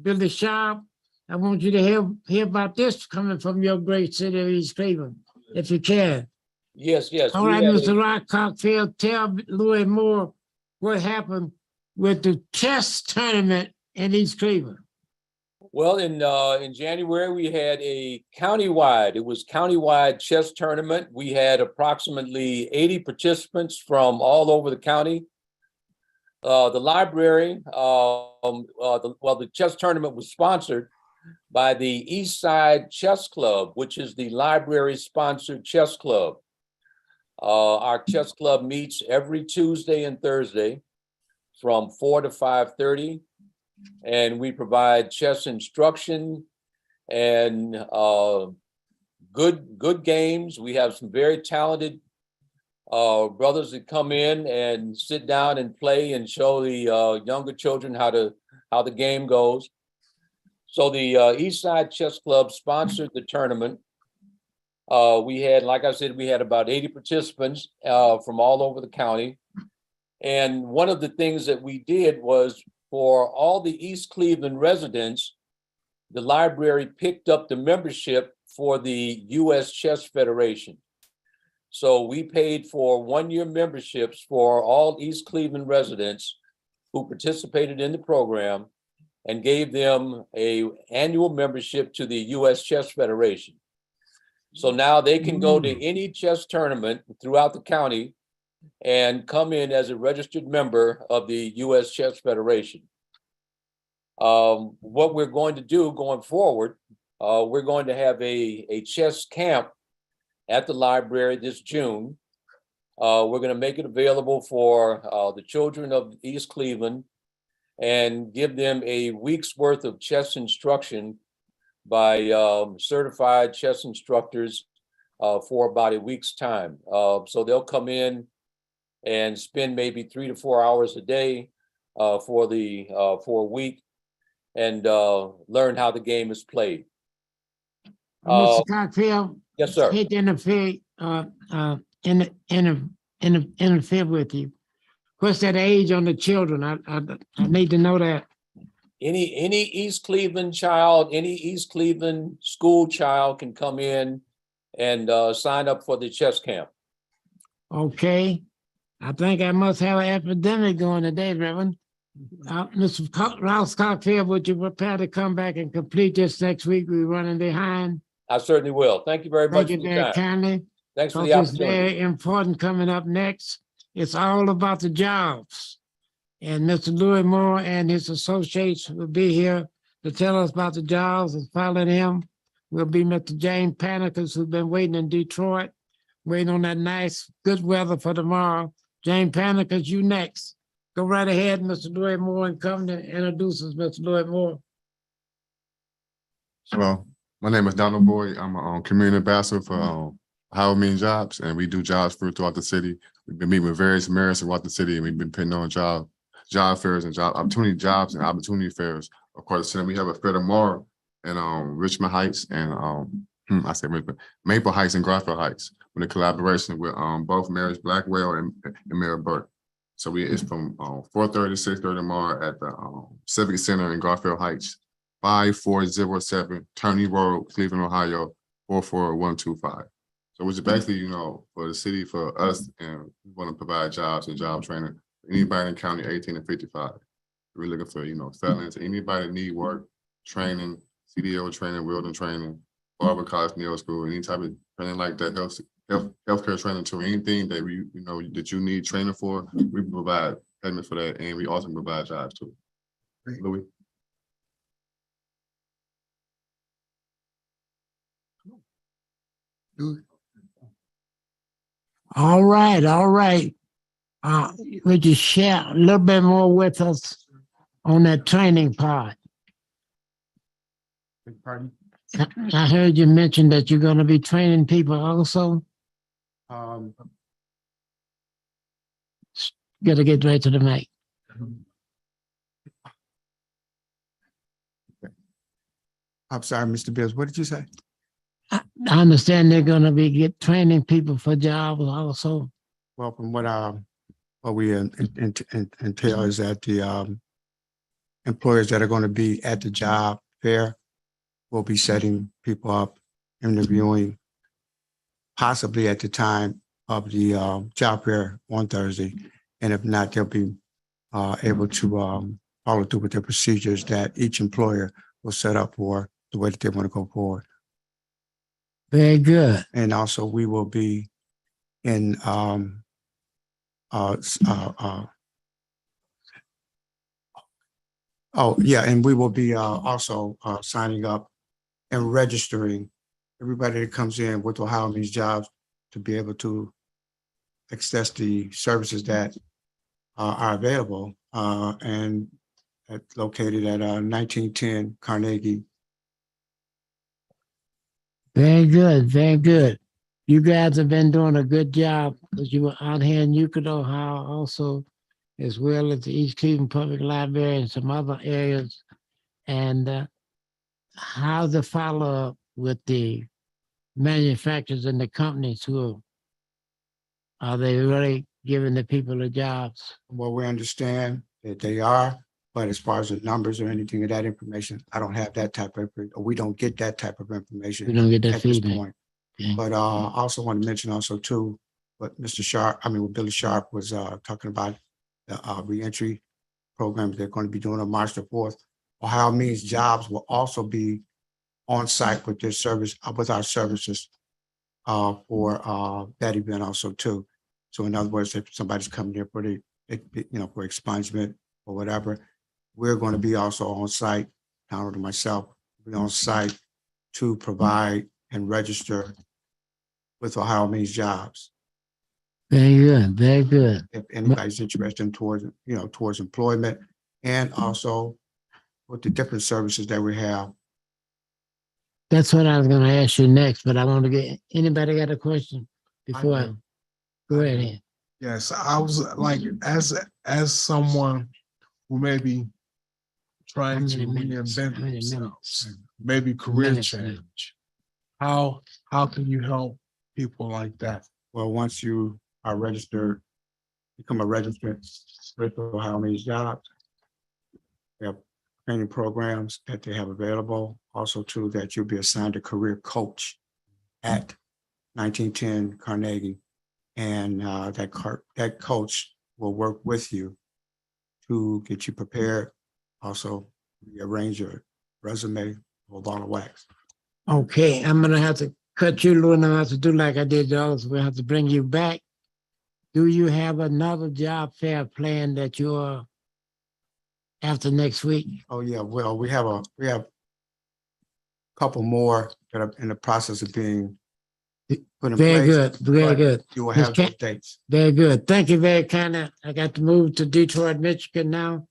Billy Sharp. I want you to hear about this coming from your great city of East Cleveland, if you can. Yes. All right, Mr. Rock Cockfield, tell Louis Moore what happened with the chess tournament in East Cleveland. Well, in January, we had it was countywide chess tournament. We had approximately 80 participants from all over the county. The library, the chess tournament was sponsored by the East Side Chess Club, which is the library-sponsored chess club. Our chess club meets every Tuesday and Thursday from 4 to 5:30, and we provide chess instruction and good games. We have some very talented brothers that come in and sit down and play and show the younger children how the game goes. So the East Side Chess Club sponsored the tournament. We had, like I said, we had about 80 participants from all over the county. And one of the things that we did was for all the East Cleveland residents, the library picked up the membership for the U.S. Chess Federation. So we paid for one-year memberships for all East Cleveland residents who participated in the program and gave them an annual membership to the U.S. Chess Federation. So now they can go to any chess tournament throughout the county and come in as a registered member of the U.S. Chess Federation. What we're going to do going forward, we're going to have a chess camp at the library this June. We're going to make it available for the children of East Cleveland and give them a week's worth of chess instruction by certified chess instructors for about a week's time. So they'll come in and spend maybe 3 to 4 hours a day for a week and learn how the game is played. Mr. Cockfield, Yes, sir. hate to interfere with you. What's that age on the children? I need to know that. any East Cleveland child, any East Cleveland school child can come in and sign up for the chess camp. Okay, I think I must have an epidemic going today, Reverend. Mr. Rouse Cockfield, would you prepare to come back and complete this next week? We're running behind. I certainly will. Thank you very much Thank for you your very time. kindly. Thanks for the Because it's opportunity. very important coming up next. It's all about the jobs. And Mr. Louis Moore and his associates will be here to tell us about the jobs, and following him will be Mr. James Panicus, who's been waiting in Detroit, waiting on that nice, good weather for tomorrow. James Panicus, you next. Go right ahead, Mr. Louis Moore, and come to introduce us, Mr. Louis Moore. Hello, my name is Donald Boyd. I'm a community ambassador for How It Means Jobs, and we do jobs throughout the city. We've been meeting with various mayors throughout the city, and we've been putting on job fairs and job opportunity fairs. Of course, we have a fair tomorrow in Richmond Heights and I say Richmond, Maple Heights and Garfield Heights, with a collaboration with both Mayors Blackwell and Mayor Burke. So it's from 4:30 to 6:30 tomorrow at the Civic Center in Garfield Heights, 5407 Turney Road, Cleveland, Ohio, 44125. So which is basically, for the city, for us, and we want to provide jobs and job training for anybody in the county 18 to 55. We're looking for, felons, anybody that need work, training, CDO training, welding training, barber college, nail school, any type of training like that, healthcare training to anything that that you need training for, we provide payments for that, and we also provide jobs too. Louis. All right, all right. Would you share a little bit more with us on that training part? Pardon? I heard you mention that you're going to be training people also. Got to get right to the mic. I'm sorry, Mr. Bills, what did you say? I understand they're going to be training people for jobs also. Well, from what we entail is that the employers that are going to be at the job fair will be setting people up, interviewing, possibly at the time of the job fair on Thursday. And if not, they'll be able to follow through with the procedures that each employer will set up for the way that they want to go forward. Very good. And also we will be in and we will be also signing up and registering everybody that comes in with Ohio Means Jobs to be able to access the services that are available and located at 1910 Carnegie. Very good, very good. You guys have been doing a good job because you were out here in Euclid, Ohio also, as well as the East Cleveland Public Library and some other areas. And how's the follow-up with the manufacturers and the companies who are they really giving the people the jobs? Well, we understand that they are, but as far as the numbers or anything of that information, I don't have that type of, or we don't get that type of information. We don't get that at this feedback. point. Okay. But I also want to mention also too, what what Billy Sharp was talking about, the reentry programs they're going to be doing on March the 4th. Ohio Means Jobs will also be on site with their service, with our services for that event also too. So in other words, if somebody's coming here for for expungement or whatever, we're going to be also on site, Donald and myself, be on site to provide and register with Ohio Means Jobs. Very good, very good. If anybody's interested towards employment, and also with the different services that we have. That's what I was going to ask you next, but I want to get, anybody got a question before I go ahead? Yes, I was like, as someone who may be trying to reinvent themselves, maybe career change, how can you help people like that? Well, once you are registered, become a registered with Ohio Means Jobs, we have training programs that they have available. Also too, that you'll be assigned a career coach at 1910 Carnegie. And that coach will work with you to get you prepared. Also, rearrange your resume, a whole ball of wax. Okay, I'm gonna have to cut you, Lou, and I have to do like I did yours. We'll have to bring you back. Do you have another job fair plan that you're after next week? Oh, yeah, well, we have a couple more that are in the process of being put in Very place. good, very but good. You will Ms. have Ca- those dates. Very good. Thank you very kind. I got to move to Detroit, Michigan now.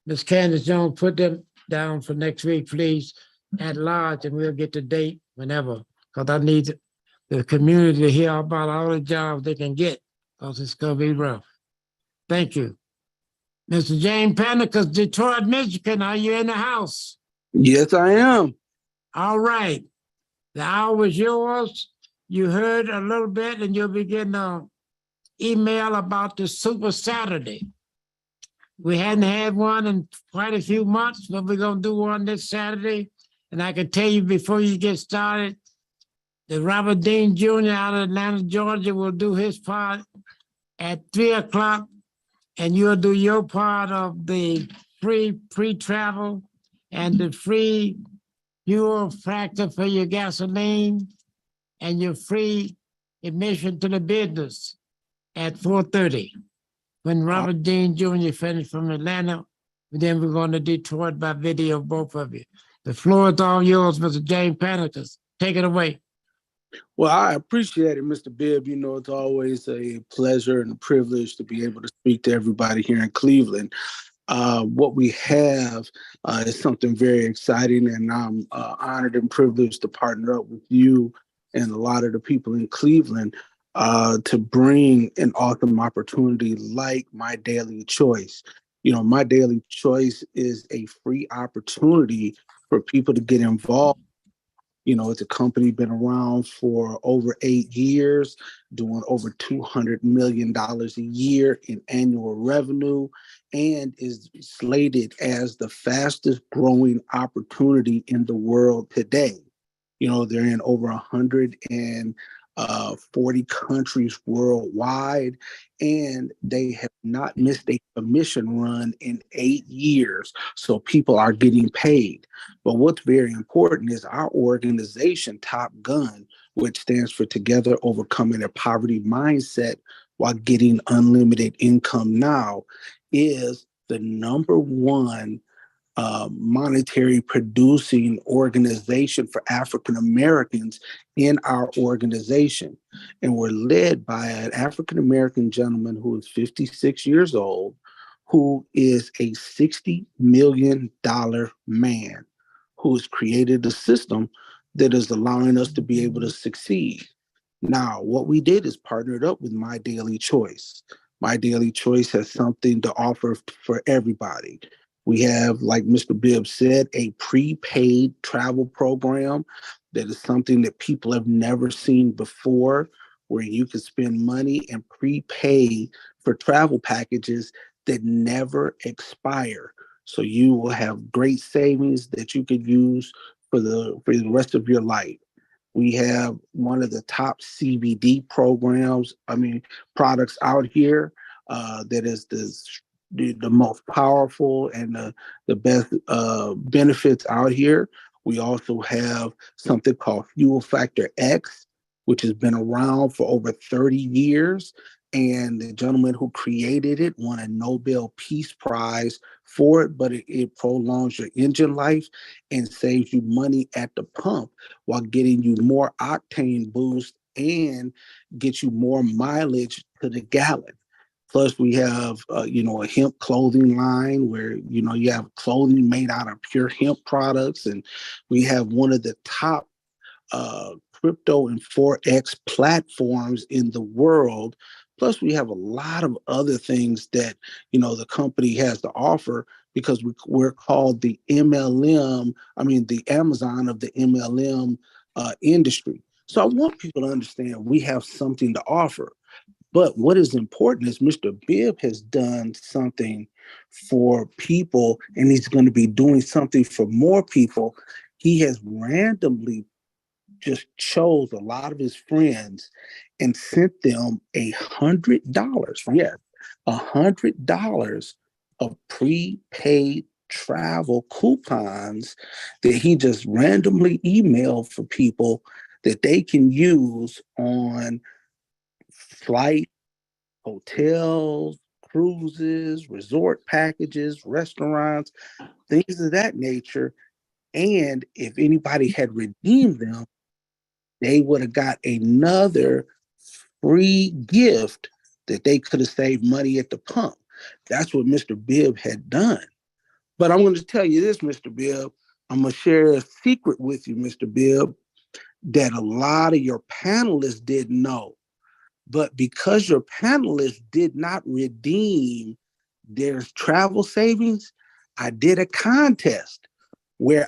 Ms. Candace Jones, put them down for next week, please, at large, and we'll get the date whenever. Because I need the community to hear about all the jobs they can get, because it's gonna be rough. Thank you. Mr. James Panicus, Detroit, Michigan, are you in the house? Yes, I am. All right. The hour is yours. You heard a little bit, and you'll be getting an email about the Super Saturday. We hadn't had one in quite a few months, but we're gonna do one this Saturday. And I can tell you before you get started, that Robert Dean Jr. out of Atlanta, Georgia will do his part at 3 o'clock, and you'll do your part of the free pre-travel and the free fuel factor for your gasoline and your free admission to the business at 4:30. When Robert Dean Jr. finished from Atlanta, then we're going to Detroit by video, both of you. The floor is all yours, Mr. James Panicus. Take it away. Well, I appreciate it, Mr. Bibb. You know, it's always a pleasure and a privilege to be able to speak to everybody here in Cleveland. What we have is something very exciting, and I'm honored and privileged to partner up with you and a lot of the people in Cleveland to bring an awesome opportunity like My Daily Choice. You know, My Daily Choice is a free opportunity for people to get involved. You know, it's a company been around for over 8 years, doing over $200 million a year in annual revenue, and is slated as the fastest growing opportunity in the world today. You know, they're in over 140 countries worldwide, and they have not missed a commission run in 8 years. So people are getting paid. But what's very important is our organization, Top Gun, which stands for Together Overcoming a Poverty Mindset While Getting Unlimited Income Now, is the #1 monetary producing organization for African Americans in our organization. And we're led by an African American gentleman who is 56 years old, who is a $60 million man who has created a system that is allowing us to be able to succeed. Now, what we did is partnered up with My Daily Choice. My Daily Choice has something to offer for everybody. We have, like Mr. Bibb said, a prepaid travel program that is something that people have never seen before, where you can spend money and prepay for travel packages that never expire. So you will have great savings that you could use for the rest of your life. We have one of the top CBD products out here that is the most powerful and the best benefits out here. We also have something called Fuel Factor X, which has been around for over 30 years. And the gentleman who created it won a Nobel Peace Prize for it, but it prolongs your engine life and saves you money at the pump while getting you more octane boost and get you more mileage to the gallon. Plus, we have, a hemp clothing line where, you have clothing made out of pure hemp products. And we have one of the top crypto and Forex platforms in the world. Plus, we have a lot of other things that, the company has to offer, because we're called the the Amazon of the MLM industry. So I want people to understand we have something to offer. But what is important is Mr. Bibb has done something for people, and he's going to be doing something for more people. He has randomly just chose a lot of his friends and sent them $100. Yes, $100 of prepaid travel coupons that he just randomly emailed for people that they can use on flight, hotels, cruises, resort packages, restaurants, things of that nature. And if anybody had redeemed them, they would have got another free gift that they could have saved money at the pump. That's what Mr. Bibb had done. But I'm going to tell you this, Mr. Bibb. I'm going to share a secret with you, Mr. Bibb, that a lot of your panelists didn't know. But because your panelists did not redeem their travel savings, I did a contest where